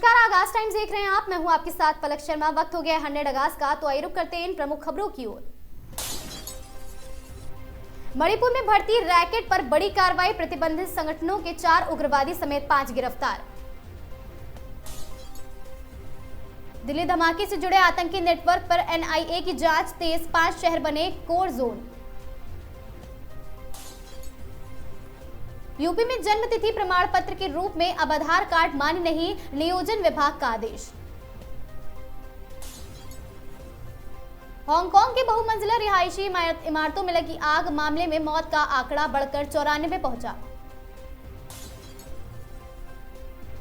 नमस्कार, आगाज टाइम्स देख रहे हैं आप। मैं हूं आपके साथ पलक शर्मा। वक्त हो गया 100 अगस्त का, तो आइए रुक करते हैं इन प्रमुख खबरों की ओर। मणिपुर में भर्ती रैकेट पर बड़ी कार्रवाई, प्रतिबंधित संगठनों के 4 उग्रवादी समेत 5 गिरफ्तार। दिल्ली धमाके से जुड़े आतंकी नेटवर्क पर एनआईए की जांच तेज, 5 शहर बने कोर जोन। यूपी में जन्म तिथि प्रमाण पत्र के रूप में अब आधार कार्ड मान्य नहीं, नियोजन विभाग का आदेश। हांगकांग के बहुमंजिला रिहायशी इमारतों में लगी आग, मामले में मौत का आंकड़ा बढ़कर 94 पहुंचा।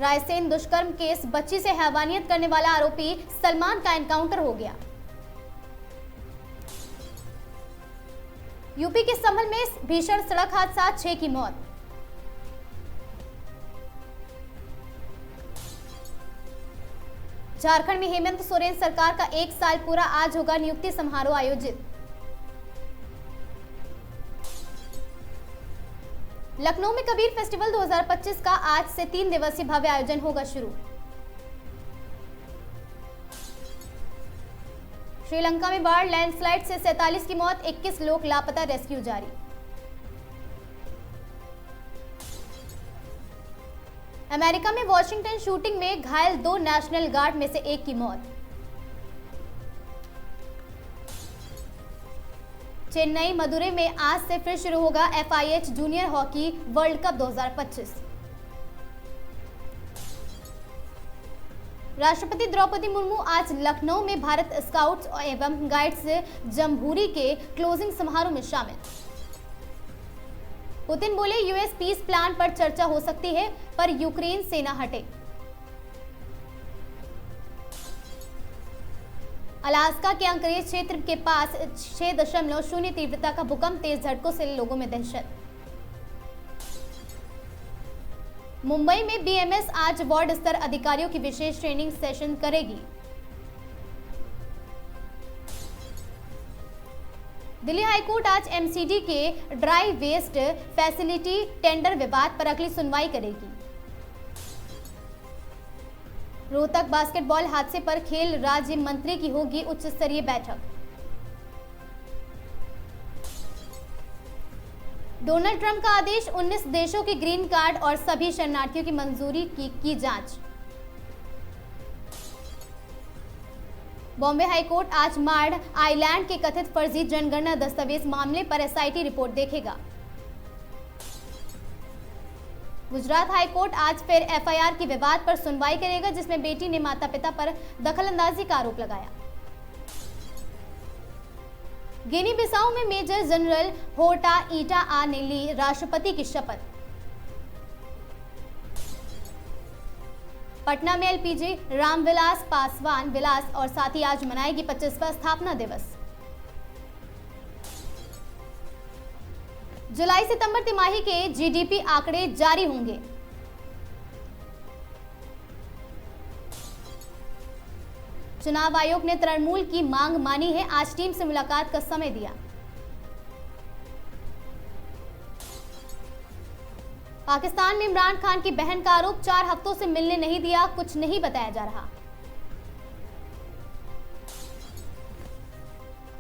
रायसेन दुष्कर्म केस, बच्ची से हैवानियत करने वाला आरोपी सलमान का एनकाउंटर हो गया। यूपी के संभल में भीषण सड़क हादसा, 6 की मौत। झारखंड में हेमंत सोरेन सरकार का 1 साल पूरा, आज होगा नियुक्ति समारोह आयोजित। लखनऊ में कबीर फेस्टिवल 2025 का आज से 3 दिवसीय भव्य आयोजन होगा शुरू। श्रीलंका में बाढ़, लैंडस्लाइड से 47 की मौत, 21 लोग लापता, रेस्क्यू जारी। अमेरिका में वॉशिंगटन शूटिंग में घायल 2 नेशनल गार्ड में से 1 की मौत। चेन्नई मदुरै में आज से फिर शुरू होगा FIH junior hockey world cup 2025। राष्ट्रपति द्रौपदी मुर्मू आज लखनऊ में भारत स्काउट्स एवं गाइड्स जमहूरी के क्लोजिंग समारोह में शामिल। पुतिन बोले, यूएस पीस प्लान पर चर्चा हो सकती है, पर यूक्रेन से न हटे। अलास्का के अंकरेज क्षेत्र के पास 6.0 तीव्रता का भूकंप, तेज झटकों से लोगों में दहशत। मुंबई में BMS आज वार्ड स्तर अधिकारियों की विशेष ट्रेनिंग सेशन करेगी। दिल्ली हाईकोर्ट आज MCD के ड्राई वेस्ट फैसिलिटी टेंडर विवाद पर अगली सुनवाई करेगी। रोहतक बास्केटबॉल हादसे पर खेल राज्य मंत्री की होगी उच्च स्तरीय बैठक। डोनाल्ड ट्रंप का आदेश, 19 देशों के ग्रीन कार्ड और सभी शरणार्थियों की मंजूरी की जांच। बॉम्बे हाईकोर्ट आज मार्ड आइलैंड के कथित फर्जी जनगणना दस्तावेज मामले पर SIT रिपोर्ट देखेगा। गुजरात हाईकोर्ट आज फिर FIR की विवाद पर सुनवाई करेगा, जिसमें बेटी ने माता पिता पर दखलंदाजी का आरोप लगाया। गिनी बिसाऊ में मेजर जनरल होटा ईटा आ ने ली राष्ट्रपति की शपथ। पटना में LPG रामविलास पासवान विलास और साथ ही आज मनाएगी 25वां स्थापना दिवस। जुलाई सितंबर तिमाही के GDP आंकड़े जारी होंगे। चुनाव आयोग ने तृणमूल की मांग मानी है, आज टीम से मुलाकात का समय दिया। पाकिस्तान में इमरान खान की बहन का आरोप, 4 हफ्तों से मिलने नहीं दिया, कुछ नहीं बताया जा रहा।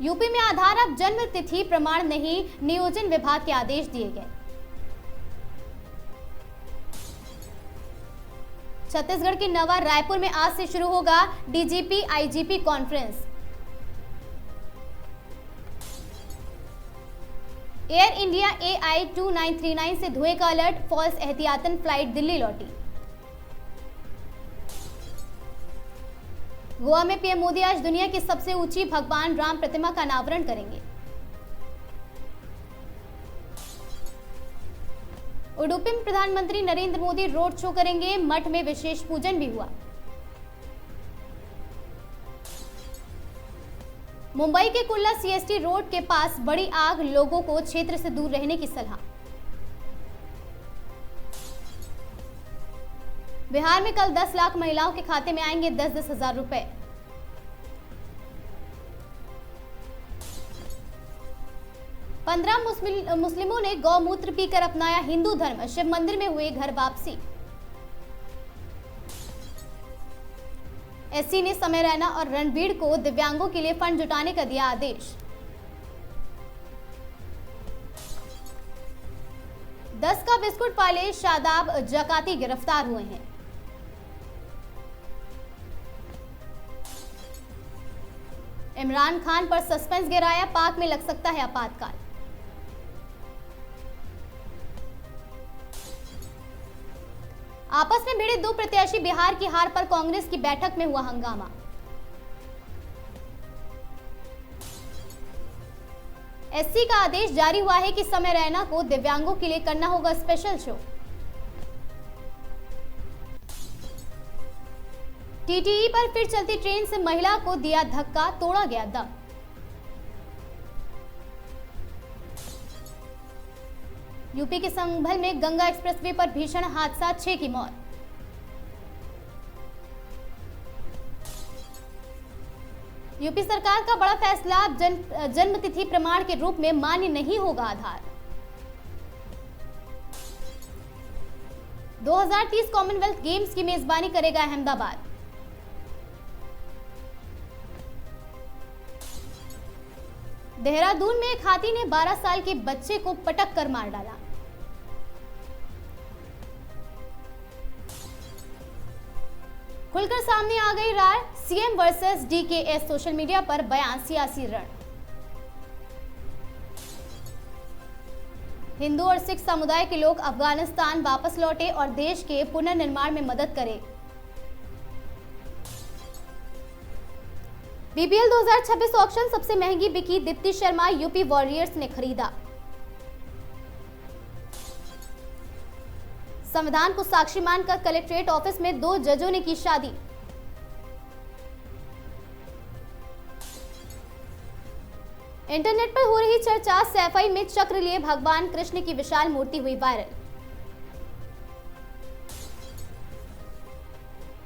यूपी में आधार अब जन्म तिथि प्रमाण नहीं, नियोजन विभाग के आदेश दिए गए। छत्तीसगढ़ के नवा रायपुर में आज से शुरू होगा DGP IGP conference. Air India AI2939 से धुएं का अलर्ट, फॉल्स एहतियातन फ्लाइट दिल्ली लौटी। गोवा में PM मोदी आज दुनिया की सबसे ऊंची भगवान राम प्रतिमा का अनावरण करेंगे। उडुपी में प्रधानमंत्री नरेंद्र मोदी रोड शो करेंगे, मठ में विशेष पूजन भी हुआ। मुंबई के कुल्ला CST रोड के पास बड़ी आग, लोगों को क्षेत्र से दूर रहने की सलाह। बिहार में कल 10 लाख महिलाओं के खाते में आएंगे 10-10 हजार रुपए। मुस्लिमों ने गौमूत्र पीकर अपनाया हिंदू धर्म, शिव मंदिर में हुए घर वापसी। एससी ने समय रैना और रणबीर को दिव्यांगों के लिए फंड जुटाने का दिया आदेश। 10 का बिस्कुट वाले शादाब जकाती गिरफ्तार हुए हैं। इमरान खान पर सस्पेंस गिराया, पाक में लग सकता है आपातकाल। आपस में भिड़े दो प्रत्याशी, बिहार की हार पर कांग्रेस की बैठक में हुआ हंगामा। एससी का आदेश जारी हुआ है कि समय रैना को दिव्यांगों के लिए करना होगा स्पेशल शो। टीटीई पर फिर चलती ट्रेन से महिला को दिया धक्का, तोड़ा गया दम। यूपी के संभल में गंगा एक्सप्रेसवे पर भीषण हादसा, 6 की मौत। यूपी सरकार का बड़ा फैसला, जन्म तिथि प्रमाण के रूप में मान्य नहीं होगा आधार। 2030 कॉमनवेल्थ गेम्स की मेजबानी करेगा अहमदाबाद। देहरादून में एक हाथी ने 12 साल के बच्चे को पटक कर मार डाला। खुलकर सामने आ गई राय, CM versus DKS, social media पर बयान, सियासी रण। हिंदू और सिख समुदाय के लोग अफगानिस्तान वापस लौटे और देश के पुनर्निर्माण में मदद करें। बीपीएल 2026 ऑक्शन सबसे महंगी बिकी, दीप्ति शर्मा यूपी वॉरियर्स ने खरीदा। संविधान को साक्षी मानकर कलेक्ट्रेट ऑफिस में 2 जजों ने की शादी। इंटरनेट पर हो रही चर्चा, सैफई में चक्र लिए भगवान कृष्ण की विशाल मूर्ति हुई वायरल।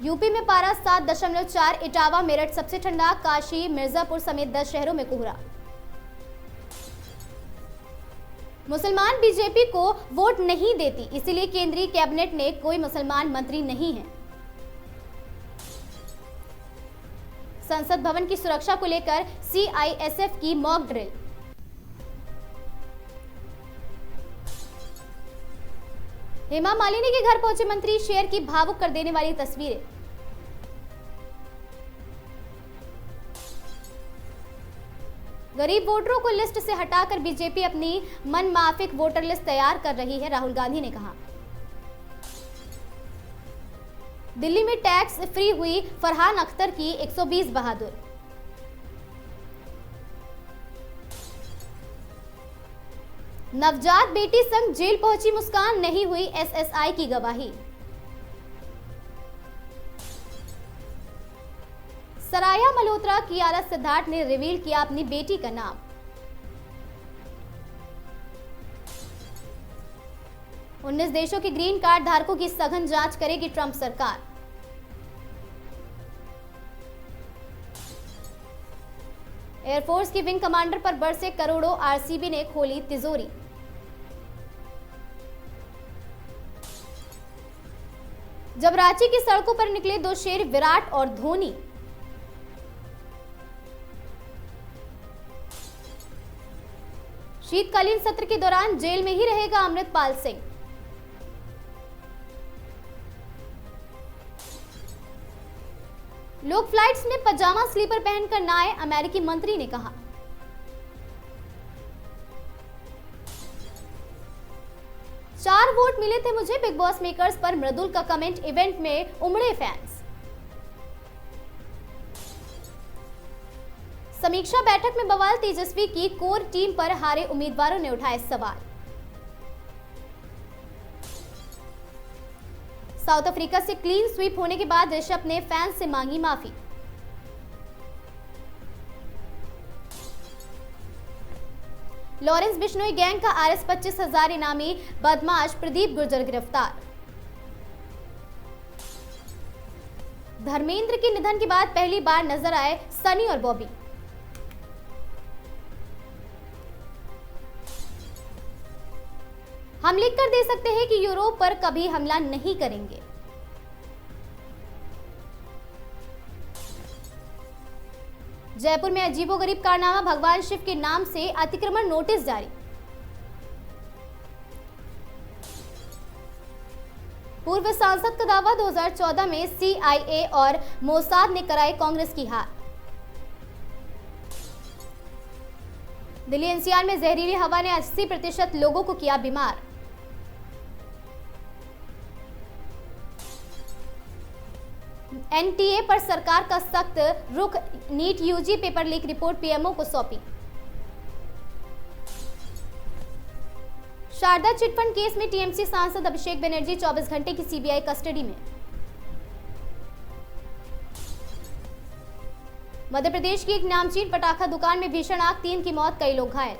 यूपी में पारा 7.4, इटावा मेरठ सबसे ठंडा, काशी मिर्जापुर समेत 10 शहरों में कोहरा। मुसलमान बीजेपी को वोट नहीं देती, इसीलिए केंद्रीय कैबिनेट में कोई मुसलमान मंत्री नहीं है। संसद भवन की सुरक्षा को लेकर सीआईएसएफ की मॉक ड्रिल। हेमा मालिनी के घर पहुंचे मंत्री, शेयर की भावुक कर देने वाली तस्वीरें। गरीब वोटरों को लिस्ट से हटाकर बीजेपी अपनी मनमाफिक वोटर लिस्ट तैयार कर रही है, राहुल गांधी ने कहा। दिल्ली में टैक्स फ्री हुई फरहान अख्तर की 120 बहादुर। नवजात बेटी संग जेल पहुंची मुस्कान, नहीं हुई एसएसआई की गवाही। सराया मल्होत्रा की आला सिद्धार्थ ने रिवील किया अपनी बेटी का नाम। उन्नीस देशों के ग्रीन कार्ड धारकों की सघन जांच करेगी ट्रंप सरकार। एयरफोर्स की विंग कमांडर पर बरसे करोड़ों, आरसीबी ने खोली तिजोरी। जब रांची की सड़कों पर निकले 2 शेर, विराट और धोनी। शीतकालीन सत्र के दौरान जेल में ही रहेगा अमृतपाल सिंह। लोग फ्लाइट्स में पजामा स्लीपर पहनकर ना आए, अमेरिकी मंत्री ने कहा। चार वोट मिले थे मुझे, बिग बॉस मेकर्स पर मृदुल का कमेंट, इवेंट में उमड़े फैंस। समीक्षा बैठक में बवाल, तेजस्वी की कोर टीम पर हारे उम्मीदवारों ने उठाए सवाल। साउथ अफ्रीका से क्लीन स्वीप होने के बाद ऋषभ ने फैंस से मांगी माफी। लॉरेंस बिश्नोई गैंग का आरएस 25,000 इनामी बदमाश प्रदीप गुर्जर गिरफ्तार। धर्मेंद्र के निधन के बाद पहली बार नजर आए सनी और बॉबी। हम लिख कर दे सकते हैं कि यूरोप पर कभी हमला नहीं करेंगे। जयपुर में अजीबोगरीब कारनामा, भगवान शिव के नाम से अतिक्रमण नोटिस जारी। पूर्व सांसद का दावा, 2014 में CIA और मोसाद ने कराई कांग्रेस की हार। दिल्ली NCR में जहरीली हवा ने 80% लोगों को किया बीमार। NTA पर सरकार का सख्त रुख, NEET UG paper leak report PMO को सौंपी। शारदा चिटफंड केस में TMC सांसद अभिषेक बनर्जी 24 घंटे की CBI कस्टडी में। मध्य प्रदेश की एक नामचीन पटाखा दुकान में भीषण आग, 3 की मौत, कई लोग घायल।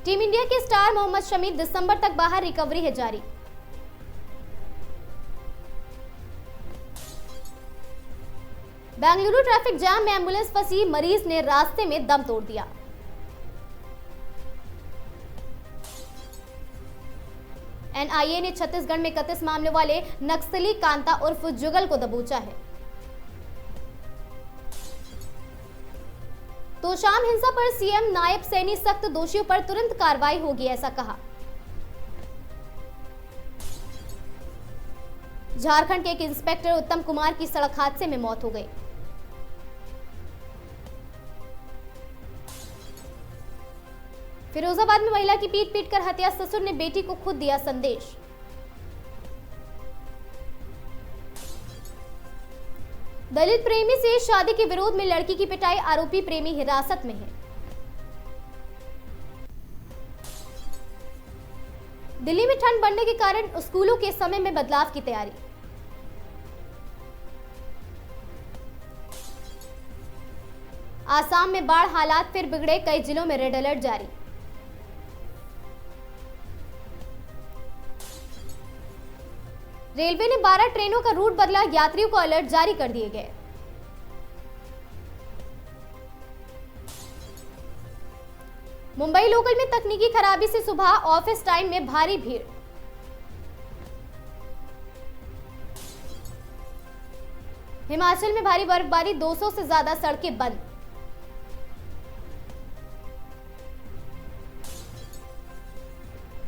टीम इंडिया के स्टार मोहम्मद शमी दिसंबर तक बाहर, रिकवरी है जारी। बेंगलुरु ट्रैफिक जाम में एम्बुलेंस फंसी, मरीज ने रास्ते में दम तोड़ दिया। NIA ने छत्तीसगढ़ में 31 मामले वाले नक्सली कांता उर्फ जुगल को दबोचा है। तोशाम हिंसा पर CM नायब सैनी, सख्त दोषियों पर तुरंत कार्रवाई होगी, ऐसा कहा। झारखंड के एक इंस्पेक्टर उत्तम कुमार की सड़क हादसे में मौत हो गई। फिरोजाबाद में महिला की पीट कर हत्या, ससुर ने बेटी को खुद दिया संदेश। दलित प्रेमी से शादी के विरोध में लड़की की पिटाई, आरोपी प्रेमी हिरासत में है। दिल्ली में ठंड बढ़ने के कारण स्कूलों के समय में बदलाव की तैयारी। आसाम में बाढ़ हालात फिर बिगड़े, कई जिलों में रेड अलर्ट जारी। रेलवे ने 12 ट्रेनों का रूट बदला, यात्रियों को अलर्ट जारी कर दिए गए। मुंबई लोकल में तकनीकी खराबी से सुबह ऑफिस टाइम में भारी भीड़। हिमाचल में भारी बर्फबारी, 200 से ज्यादा सड़कें बंद।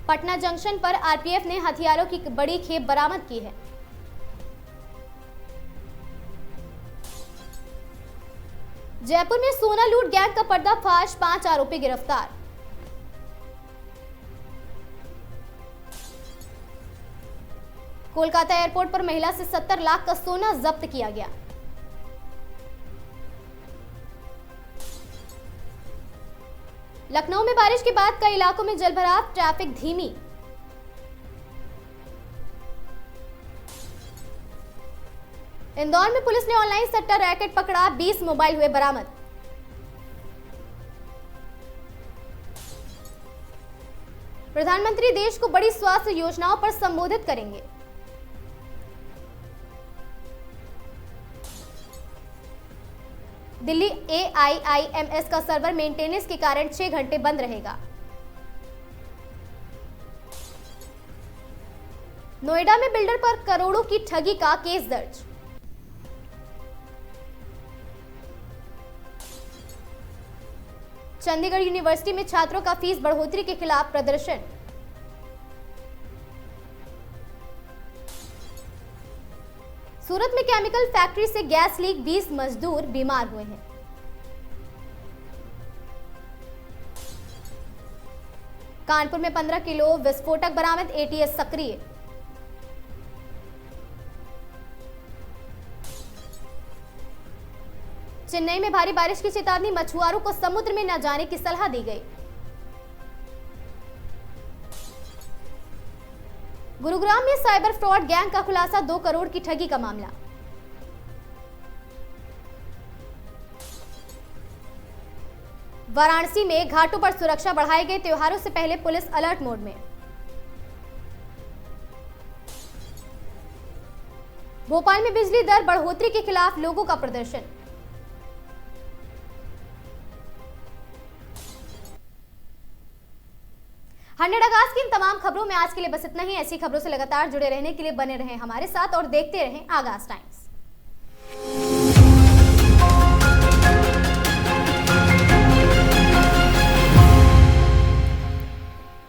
पटना जंक्शन पर RPF ने हथियारों की बड़ी खेप बरामद की है। जयपुर में सोना लूट गैंग का पर्दाफाश, 5 आरोपी गिरफ्तार। कोलकाता एयरपोर्ट पर महिला से 70 लाख का सोना जब्त किया गया। लखनऊ में बारिश के बाद कई इलाकों में जलभराव, ट्रैफिक धीमी। इंदौर में पुलिस ने ऑनलाइन सट्टा रैकेट पकड़ा, 20 मोबाइल हुए बरामद। प्रधानमंत्री देश को बड़ी स्वास्थ्य योजनाओं पर संबोधित करेंगे। दिल्ली AIIMS का सर्वर मेंटेनेंस के कारण 6 घंटे बंद रहेगा। नोएडा में बिल्डर पर करोड़ों की ठगी का केस दर्ज। चंडीगढ़ यूनिवर्सिटी में छात्रों का फीस बढ़ोतरी के खिलाफ प्रदर्शन। सूरत में केमिकल फैक्ट्री से गैस लीक, 20 मजदूर बीमार हुए हैं। कानपुर में 15 किलो विस्फोटक बरामद, ATS सक्रिय। चेन्नई में भारी बारिश की चेतावनी, मछुआरों को समुद्र में न जाने की सलाह दी गई। गुरुग्राम में साइबर फ्रॉड गैंग का खुलासा, 2 करोड़ की ठगी का मामला। वाराणसी में घाटों पर सुरक्षा बढ़ाई गई, त्योहारों से पहले पुलिस अलर्ट मोड में। भोपाल में बिजली दर बढ़ोतरी के खिलाफ लोगों का प्रदर्शन। 100 अगस्त की इन तमाम खबरों में आज के लिए बस इतना ही। ऐसी खबरों से लगातार जुड़े रहने के लिए बने रहें हमारे साथ और देखते रहें आगाज टाइम्स।